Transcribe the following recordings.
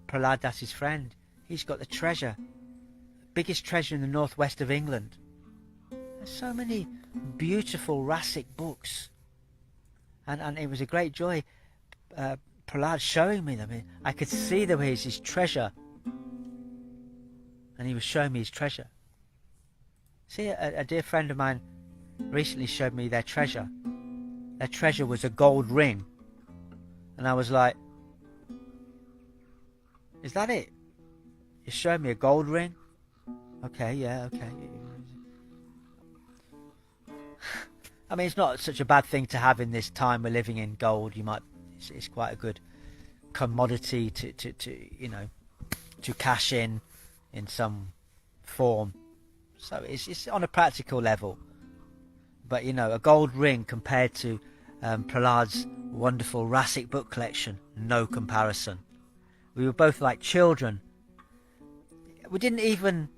Prahlad Das's friend. He's got the treasure, biggest treasure in the northwest of England. There's so many beautiful Rasic books, and it was a great joy. Prahlad showing me them. I could see there was his treasure, and he was showing me his treasure. See, a dear friend of mine recently showed me their treasure. Their treasure was a gold ring, and I was like, is that it? You're showing me a gold ring? Okay, yeah, okay. I mean, it's not such a bad thing to have in this time we're living in. Gold, it's quite a good commodity to to cash in some form. So it's on a practical level. But a gold ring compared to Prahlad's wonderful Rasic book collection, no comparison. We were both like children. We didn't even,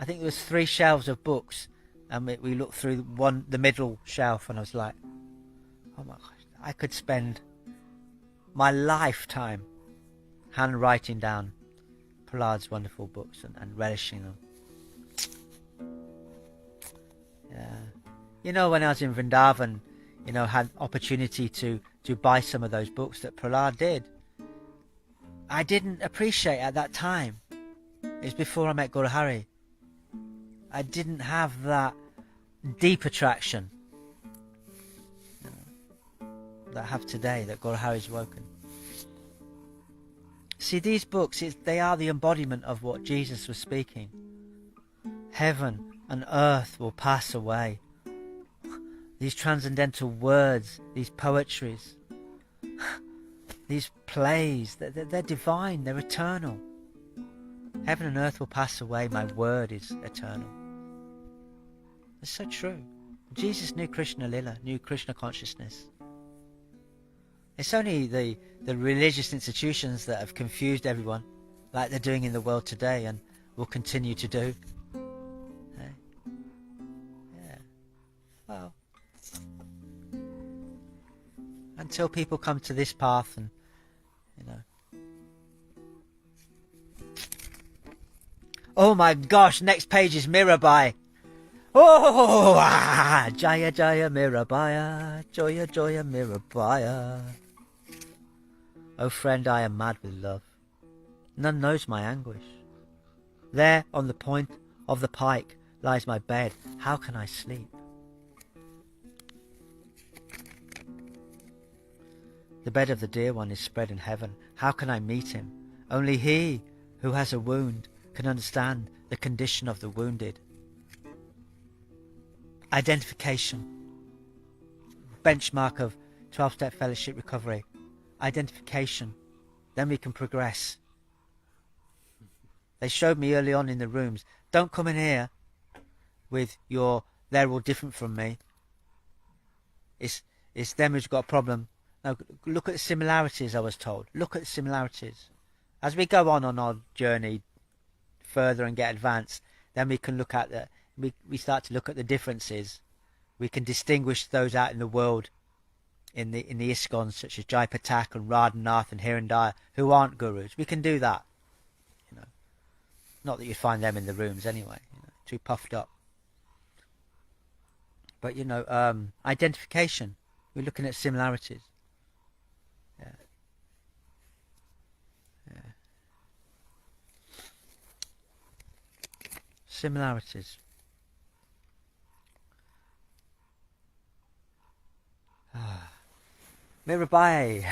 I think there was 3 shelves of books, and we looked through the middle shelf, and I was like, oh my gosh, I could spend my lifetime handwriting down Prahlad's wonderful books and relishing them. Yeah. When I was in Vrindavan, had opportunity to buy some of those books that Prahlad did. I didn't appreciate at that time. It was before I met Guru Hari. I didn't have that deep attraction that I have today, that Guru Hari's woken. See, these books, they are the embodiment of what Jesus was speaking. Heaven and earth will pass away. These transcendental words, these poetries, these plays, they're divine, they're eternal. Heaven and earth will pass away, my word is eternal. It's so true. Jesus knew Krishna Lila, knew Krishna consciousness. It's only the religious institutions that have confused everyone, like they're doing in the world today and will continue to do. Yeah. Well, until people come to this path and, Oh my gosh, next page is Mirabai. Oh, Jaya Jaya Mirabaya, Joya Joya Mirabaya. Oh friend, I am mad with love. None knows my anguish. There on the point of the pike lies my bed. How can I sleep? The bed of the dear one is spread in heaven. How can I meet him? Only he who has a wound can understand the condition of the wounded. Identification. Benchmark of 12-step fellowship recovery. Identification. Then we can progress. They showed me early on in the rooms, don't come in here with your, they're all different from me. It's them who's got a problem. No, look at the similarities, I was told. Look at the similarities. As we go on our journey further and get advanced, then we can look at we start to look at the differences. We can distinguish those out in the world, in the ISKCONs, such as Jai Patak and Radhanath and Hirandaya, who aren't gurus. We can do that. Not that you find them in the rooms anyway, too puffed up. But identification. We're looking at similarities. Yeah. Similarities. Mirabai.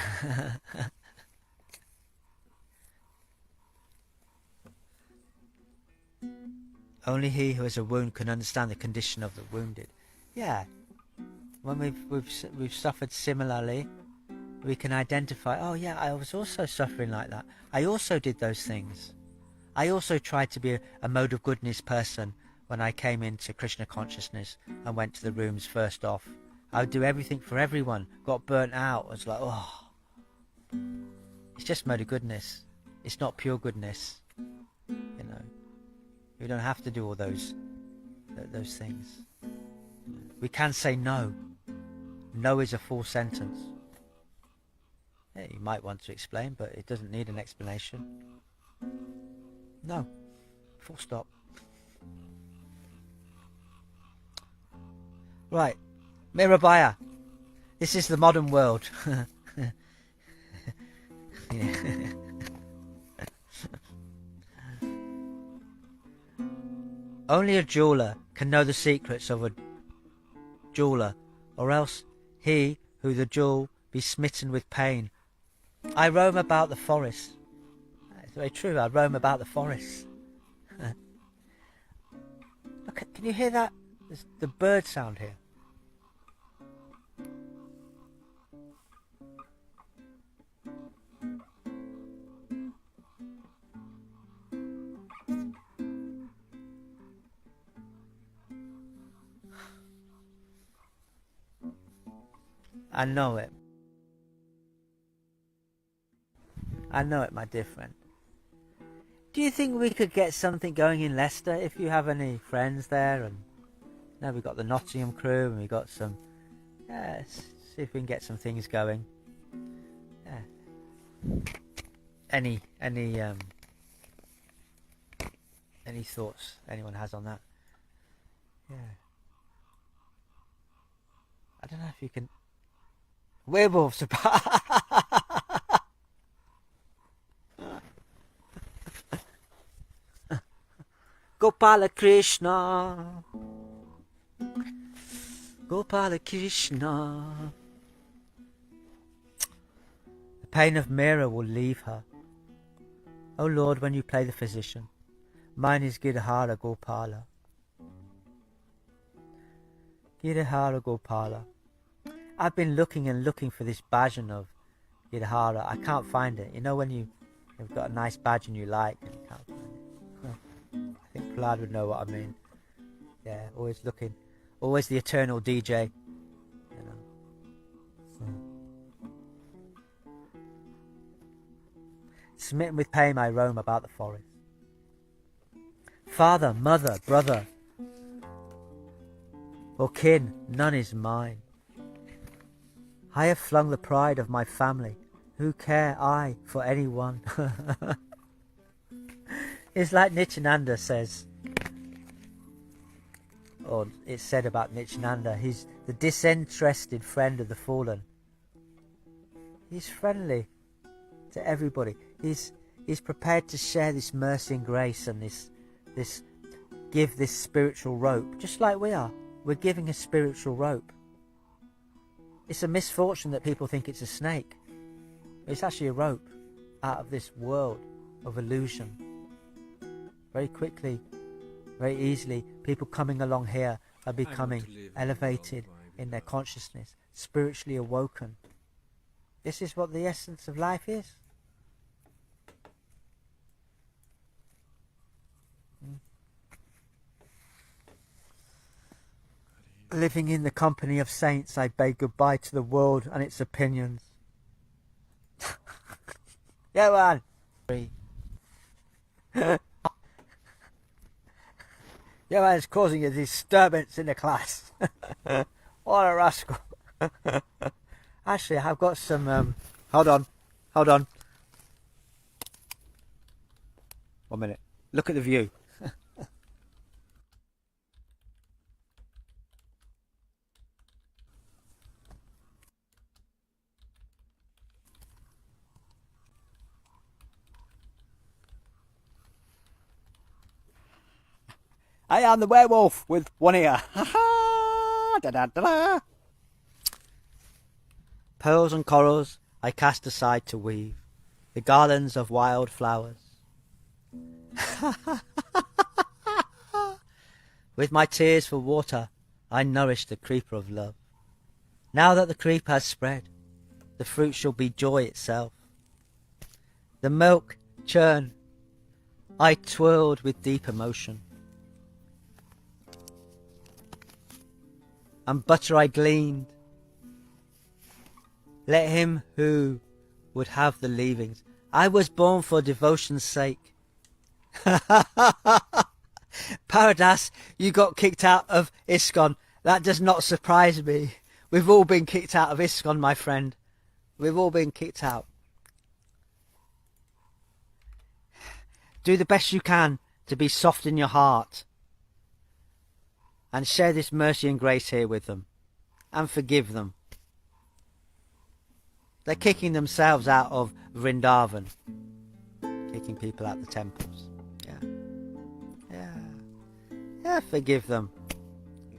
Only he who has a wound can understand the condition of the wounded. Yeah. When we've suffered similarly, we can identify, oh yeah, I was also suffering like that. I also did those things. I also tried to be a mode of goodness person when I came into Krishna consciousness and went to the rooms first off. I would do everything for everyone. Got burnt out. I was like, oh. It's just mode of goodness. It's not pure goodness. We don't have to do all those things. We can say no. No is a full sentence. Yeah, you might want to explain, but it doesn't need an explanation. No. Full stop. Right. Mirabaya. This is the modern world. Yeah. Only a jeweller can know the secrets of a jeweller, or else he who the jewel be smitten with pain. I roam about the forest. It's very true, I roam about the forest. Look, can you hear that? There's the bird sound here. I know it. I know it, my dear friend. Do you think we could get something going in Leicester if you have any friends there? And now we've got the Nottingham crew and we've got some. Yeah, see if we can get some things going. Yeah. Any thoughts anyone has on that? Yeah. I don't know if you can. Werewolves about. Gopala Krishna. Gopala Krishna. The pain of Meera will leave her. O Lord, when you play the physician, mine is Giridhara Gopala. Giridhara Gopala. I've been looking and looking for this bhajan of Giridhara. I can't find it. You know when you've got a nice bhajan you like and you can't find it? I think Prahlad would know what I mean. Yeah, always looking. Always the eternal DJ. You know. Smitten with pain I roam about the forest. Father, mother, brother, or kin, none is mine. I have flung the pride of my family. Who care I for anyone? It's like Nityananda says, or it's said about Nityananda, he's the disinterested friend of the fallen. He's friendly to everybody. He's prepared to share this mercy and grace and give this spiritual rope, just like we are. We're giving a spiritual rope. It's a misfortune that people think it's a snake. It's actually a rope out of this world of illusion. Very quickly, very easily, people coming along here are becoming elevated in their consciousness, spiritually awoken. This is what the essence of life is. Living in the company of saints, I bade goodbye to the world and its opinions. Yeah, man. Yeah, man, it's causing a disturbance in the class. What a rascal. Actually, I've got some... Hold on. 1 minute. Look at the view. I am the werewolf with one ear. Da, da, da, da. Pearls and corals I cast aside to weave the garlands of wild flowers. With my tears for water I nourish the creeper of love. Now that the creep has spread, the fruit shall be joy itself. The milk churn I twirled with deep emotion, and butter I gleaned. Let him who would have the leavings. I was born for devotion's sake. Paradas, you got kicked out of ISKCON. That does not surprise me. We've all been kicked out of ISKCON, my friend. We've all been kicked out. Do the best you can to be soft in your heart and share this mercy and grace here with them and forgive them. They're kicking themselves out of Vrindavan, kicking people out the temples. Yeah, forgive them.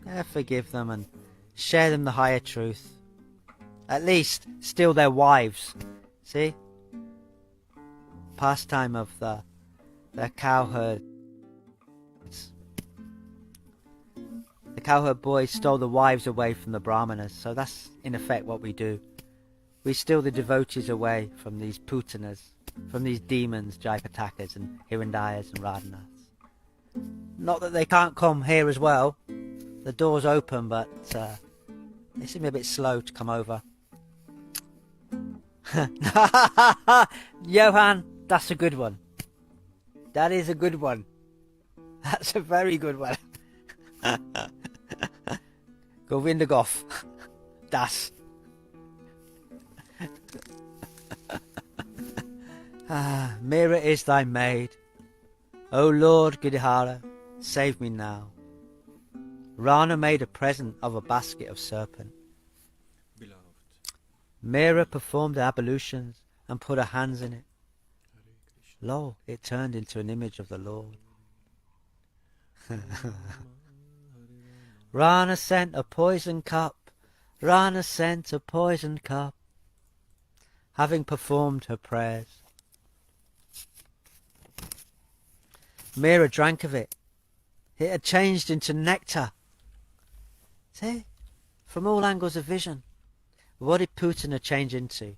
Yeah, forgive them and share them the higher truth. At least steal their wives. See? Pastime of the cowherd. The cowherd boys stole the wives away from the brahmanas, so that's in effect what we do. We steal the devotees away from these putanas, from these demons, Jaipatakas and Hiranyas and Radhanas. Not that they can't come here as well. The door's open, but they seem a bit slow to come over. Johan, that's a good one. That is a good one. That's a very good one. Govindagoff. Das. Mira is thy maid. O Lord Gidhara, save me now. Rana made a present of a basket of serpent. Beloved. Mira performed the ablutions and put her hands in it. Lo, it turned into an image of the Lord. Rana sent a poison cup. Rana sent a poisoned cup. Having performed her prayers, Mira drank of it. It had changed into nectar. See? From all angles of vision. What did Putana change into?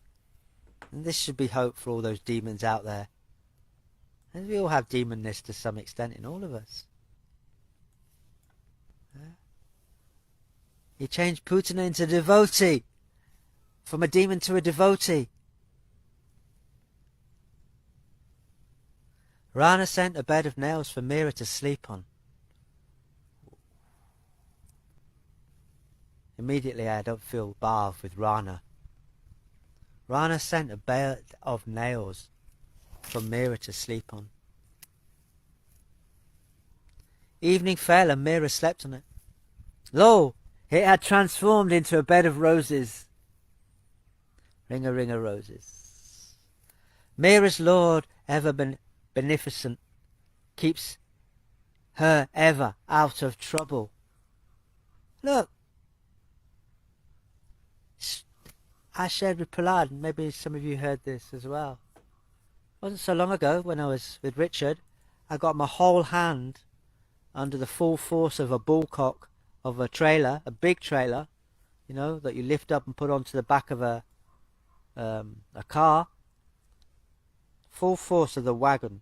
And this should be hope for all those demons out there. And we all have demonness to some extent in all of us. Yeah? He changed Putana into a devotee. From a demon to a devotee. Rana sent a bed of nails for Mira to sleep on. Immediately I don't feel bhav with Rana. Rana sent a bed of nails for Mira to sleep on. Evening fell and Mira slept on it. Lo, it had transformed into a bed of roses. Ring-a-ring-a roses. Mira's Lord, ever beneficent, keeps her ever out of trouble. Look, I shared with Prahlad, and maybe some of you heard this as well. It wasn't so long ago when I was with Richard, I got my whole hand under the full force of a bullcock of a trailer, a big trailer, you know, that you lift up and put onto the back of a car. Full force of the wagon.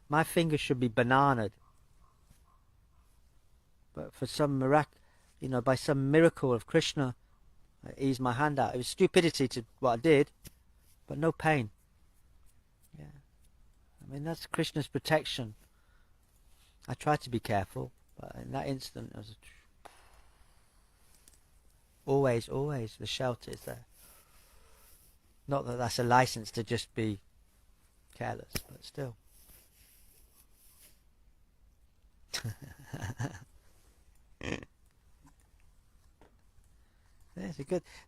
My fingers should be bananaed. But for some miracle, you know, by some miracle of Krishna, I eased my hand out. It was stupidity to what I did, but no pain. Yeah. I mean, that's Krishna's protection. I tried to be careful, but in that instant, I was always the shelter is there. Not that that's a license to just be careless, but still.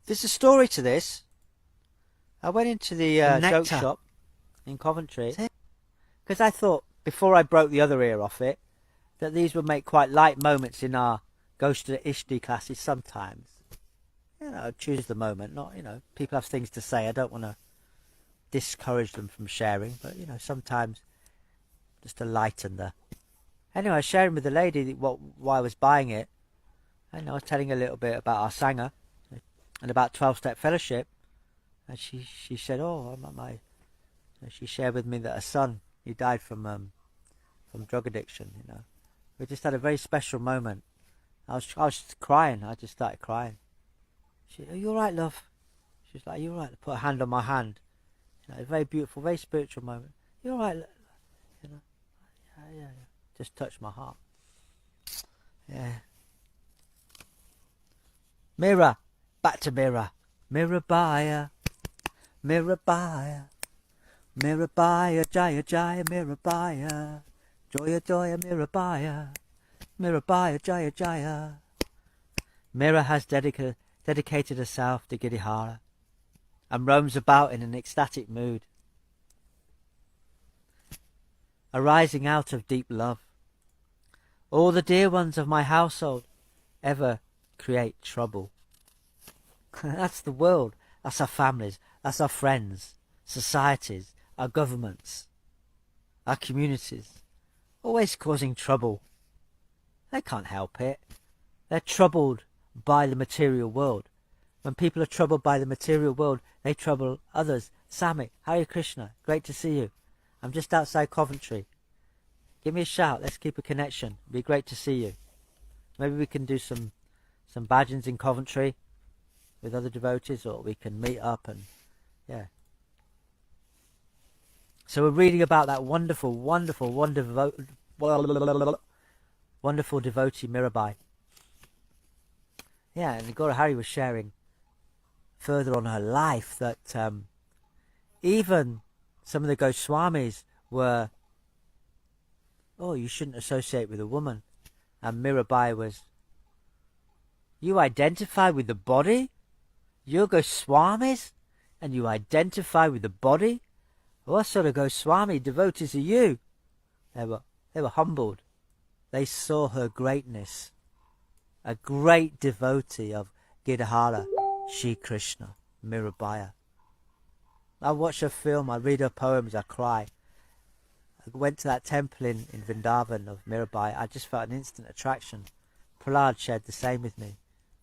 There's a story to this. I went into the joke shop in Coventry because I thought before I broke the other ear off it that these would make quite light moments in our Ghost to Ishti classes sometimes. You know, choose the moment, not, you know, people have things to say. I don't want to discourage them from sharing, but, you know, sometimes just to lighten the... Anyway, I was sharing with the lady why I was buying it, and I was telling her a little bit about our Sangha and about 12-step fellowship, and she said, oh, she shared with me that her son, he died from drug addiction, you know. We just had a very special moment. I was crying. I just started crying. She said, are you all right, love? She was like, are you all right? Put a hand on my hand. You know, a very beautiful, very spiritual moment. You all right? You know, yeah. Just touched my heart. Yeah. Mira, back to Mira. Mira Baya, Mirabaya, Mirabaya, Jaya Jaya, Mirabaya, Joya Joya, Mirabaya, Mirabaya, Jaya Jaya. Mira has dedicated herself to Giridhara and roams about in an ecstatic mood, arising out of deep love. All the dear ones of my household ever create trouble. That's the world. That's our families. That's our friends, societies, our governments, our communities. Always causing trouble. They can't help it. They're troubled by the material world. When people are troubled by the material world, they trouble others. Sami, Hare Krishna, great to see you. I'm just outside Coventry. Give me a shout. Let's keep a connection. It'd be great to see you. Maybe we can do some bhajans in Coventry with other devotees, or we can meet up and yeah. So we're reading about that wonderful devotee Mirabai. Yeah, and Gaura Hari was sharing further on her life that even some of the Goswamis were, oh, you shouldn't associate with a woman. And Mirabai was, you identify with the body? You're Goswamis? And you identify with the body? What sort of Goswami devotees are you? They were humbled. They saw her greatness. A great devotee of Giridhara, Shri Krishna, Mirabai. I watch her film, I read her poems, I cry. I went to that temple in Vrindavan of Mirabai. I just felt an instant attraction. Prahlad shared the same with me.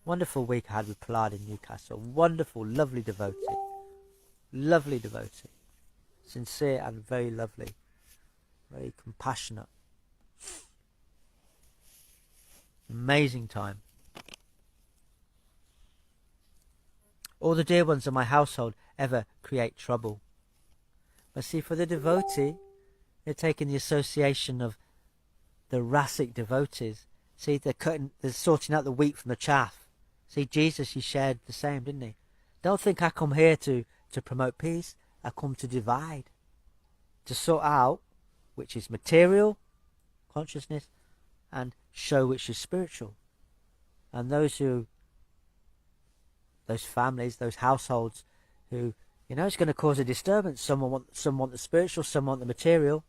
Wonderful week I had with Prahlad in Newcastle. Wonderful, lovely devotee. Lovely devotee. Sincere and very lovely. Very compassionate. Amazing time. All the dear ones of my household ever create trouble. But see, for the devotee, they're taking the association of the rasic devotees. See, they're sorting out the wheat from the chaff. See, Jesus, he shared the same, didn't he? Don't think I come here to promote peace. I come to divide. To sort out which is material, consciousness, and show which is spiritual. And those families, those households who, it's going to cause a disturbance. Some want the spiritual, some want the material.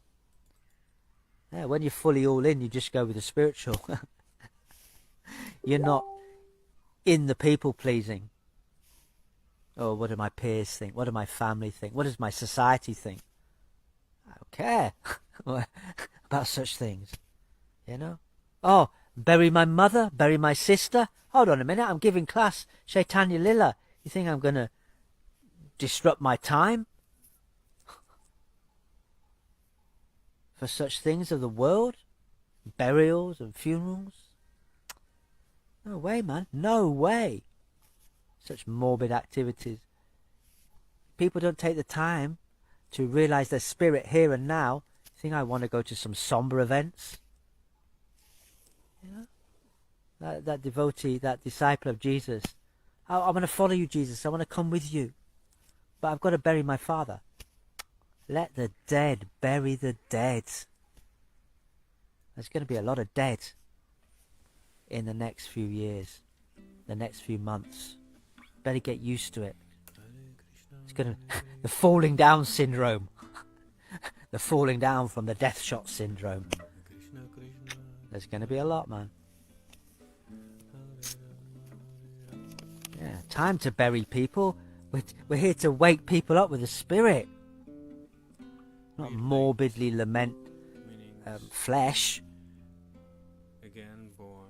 Yeah, when you're fully all in, you just go with the spiritual. You're not in the people pleasing. Oh, what do my peers think? What do my family think? What does my society think? I don't care about such things. Oh, bury my mother, bury my sister. Hold on a minute, I'm giving class Chaitanya Lila. You think I'm going to disrupt my time for such things of the world? Burials and funerals? No way, man. No way. Such morbid activities. People don't take the time to realize their spirit here and now. You think I want to go to some somber events? That devotee, that disciple of Jesus. I want to follow you, Jesus. I want to come with you. But I've got to bury my father. Let the dead bury the dead. There's going to be a lot of dead in the next few years, the next few months. Better get used to it. It's going to the falling down syndrome. The falling down from the death shot syndrome. There's going to be a lot, man. Yeah, time to bury people. We're here to wake people up with the spirit. Not morbidly lament flesh. Again born.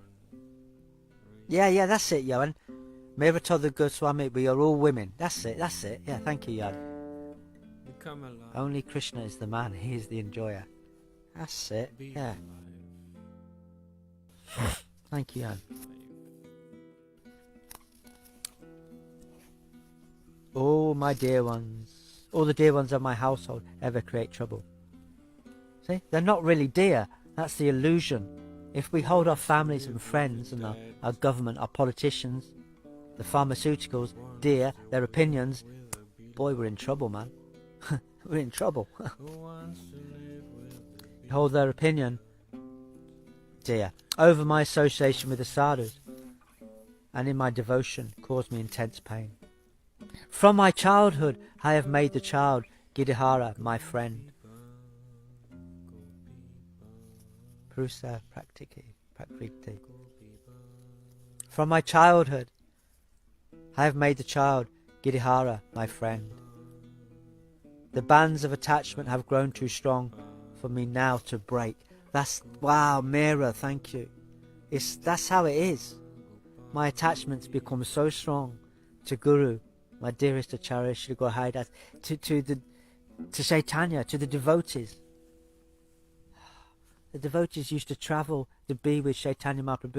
Yeah, that's it, Johan. Mira told the Goswami, we are all women. That's it. Yeah, thank you, Johan. Become alive. Only Krishna is the man. He is the enjoyer. That's it. Yeah. Thank you, Johan. Oh, my dear ones. All the dear ones of my household ever create trouble. See? They're not really dear. That's the illusion. If we hold our families and friends and our government, our politicians, the pharmaceuticals, dear, their opinions, boy, we're in trouble, man. We're in trouble. Who wants to live with the Hold their opinion, dear, over my association with the sadhus, and in my devotion caused me intense pain. From my childhood I have made the child Gidihara my friend. Prusa Prakriti. From my childhood I have made the child Gidihara my friend. The bands of attachment have grown too strong for me now to break. That's, wow, Meera, thank you. That's how it is. My attachments become so strong to Guru, my dearest Acharya Shri Gaur Haridas, to Chaitanya, to the devotees. The devotees used to travel to be with Chaitanya Mahaprabhu.